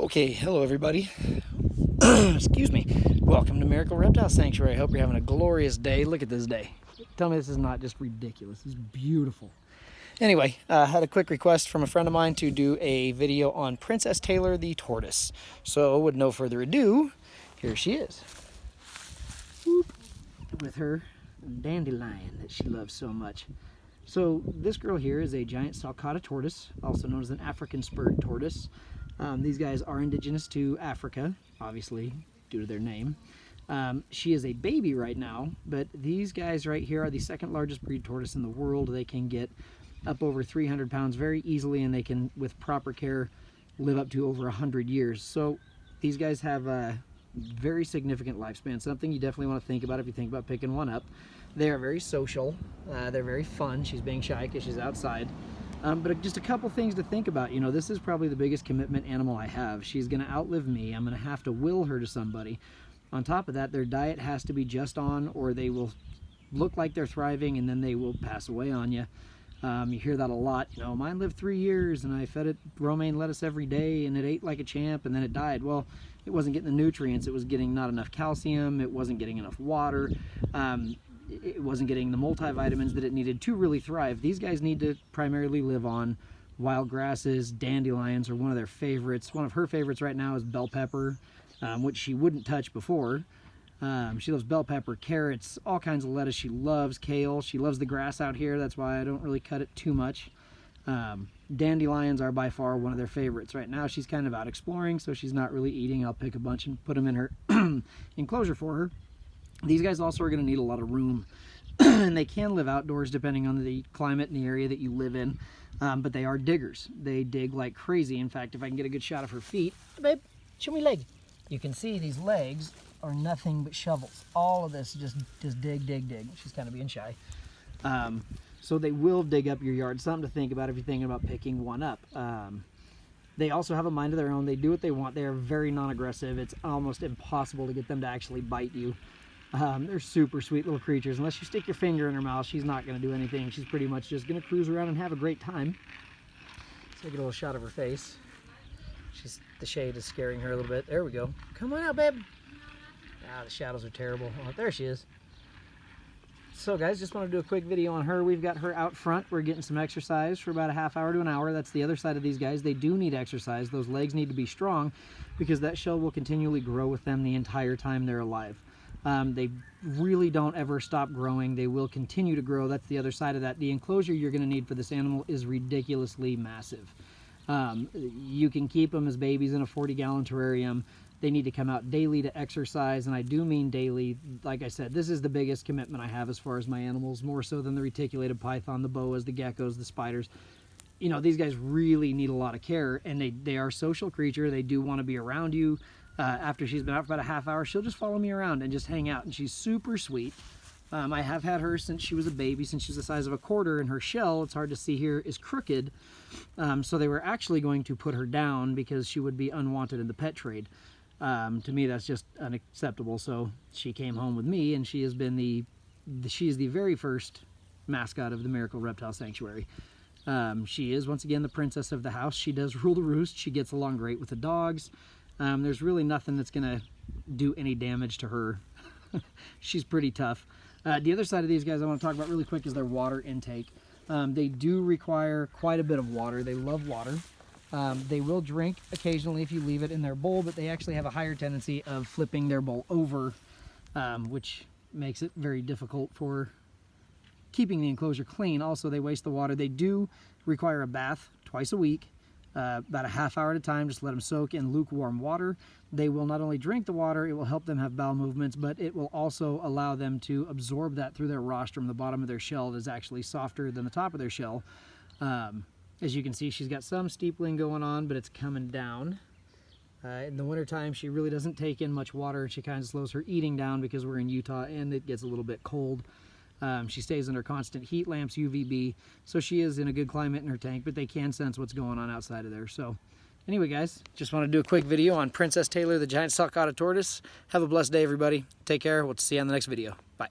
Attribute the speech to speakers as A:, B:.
A: Okay, hello everybody. Excuse me. Welcome to Miracle Reptile Sanctuary. I hope you're having a glorious day. Look at this day. Tell me this is not just ridiculous. It's beautiful. Anyway, I had a quick request from a friend of mine to do a video on Princess Taylor the tortoise. So with no further ado, here she is. Whoop. With her dandelion that she loves so much. So this girl here is a giant salcuta tortoise, also known as an African spurred tortoise. These guys are indigenous to Africa, obviously, due to their name. She is a baby right now, but these guys right here are the second largest breed tortoise in the world. They can get up over 300 pounds very easily, and they can, with proper care, live up to over 100 years. So these guys have a very significant lifespan, something you definitely want to think about if you think about picking one up. They are very social. They're very fun. She's being shy because she's outside. But just a couple things to think about. You know, this is probably the biggest commitment animal I have. She's going to outlive me. I'm going to have to will her to somebody. On top of that, their diet has to be just on, or they will look like they're thriving and then they will pass away on you. You hear that a lot. You know, mine lived 3 years and I fed it romaine lettuce every day and it ate like a champ and then it died. Well, it wasn't getting the nutrients. It was getting not enough calcium. It wasn't getting enough water. It wasn't getting the multivitamins that it needed to really thrive. These guys need to primarily live on wild grasses. Dandelions are one of their favorites. One of her favorites right now is bell pepper, which she wouldn't touch before. She loves bell pepper, carrots, all kinds of lettuce. She loves kale. She loves the grass out here. That's why I don't really cut it too much. Dandelions are by far one of their favorites. Right now she's kind of out exploring, so she's not really eating. I'll pick a bunch and put them in her enclosure for her. These guys also are going to need a lot of room, and they can live outdoors depending on the climate and the area that you live in, but they are diggers. They dig like crazy. In fact, if I can get a good shot of her feet, babe, show me leg. You can see these legs are nothing but shovels. All of this just dig, dig, dig. She's kind of being shy. So they will dig up your yard. Something to think about if you're thinking about picking one up. They also have a mind of their own. They do what they want. They are very non-aggressive. It's almost impossible to get them to actually bite you. They're super sweet little creatures. Unless you stick your finger in her mouth, she's not going to do anything. She's pretty much just going to cruise around and have a great time. Let's take a little shot of her face. The shade is scaring her a little bit. There we go. Come on out, babe. Ah, the shadows are terrible. Oh, there she is. So guys, just want to do a quick video on her. We've got her out front. We're getting some exercise for about a half hour to an hour. That's the other side of these guys. They do need exercise. Those legs need to be strong because that shell will continually grow with them the entire time they're alive. They really don't ever stop growing. They will continue to grow. That's the other side of that. The enclosure you're going to need for this animal is ridiculously massive. You can keep them as babies in a 40-gallon terrarium. They need to come out daily to exercise, and I do mean daily. Like I said, this is the biggest commitment I have as far as my animals, more so than the reticulated python, the boas, the geckos, the spiders. You know, these guys really need a lot of care, and they are a social creature. They do want to be around you. After she's been out for about a half hour, she'll just follow me around and just hang out, and she's super sweet. I have had her since she was a baby, since she's the size of a quarter, and her shell, it's hard to see here, is crooked. So they were actually going to put her down because she would be unwanted in the pet trade. To me, that's just unacceptable. So she came home with me, and she has been she is the very first mascot of the Miracle Reptile Sanctuary. She is, once again, the princess of the house. She does rule the roost. She gets along great with the dogs. There's really nothing that's going to do any damage to her. She's pretty tough. The other side of these guys I want to talk about really quick is their water intake. They do require quite a bit of water. They love water. They will drink occasionally if you leave it in their bowl, but they actually have a higher tendency of flipping their bowl over, which makes it very difficult for keeping the enclosure clean. Also, they waste the water. They do require a bath twice a week. About a half hour at a time. Just let them soak in lukewarm water. They will not only drink the water, it will help them have bowel movements, but it will also allow them to absorb that through their rostrum. The bottom of their shell is actually softer than the top of their shell. As you can see, she's got some steepling going on, but it's coming down. In the wintertime, she really doesn't take in much water. She kind of slows her eating down because we're in Utah and it gets a little bit cold. She stays under constant heat lamps, UVB, so she is in a good climate in her tank, but they can sense what's going on outside of there. So anyway, guys, just want to do a quick video on Princess Taylor, the giant salcuta tortoise. Have a blessed day, everybody. Take care. We'll see you on the next video. Bye.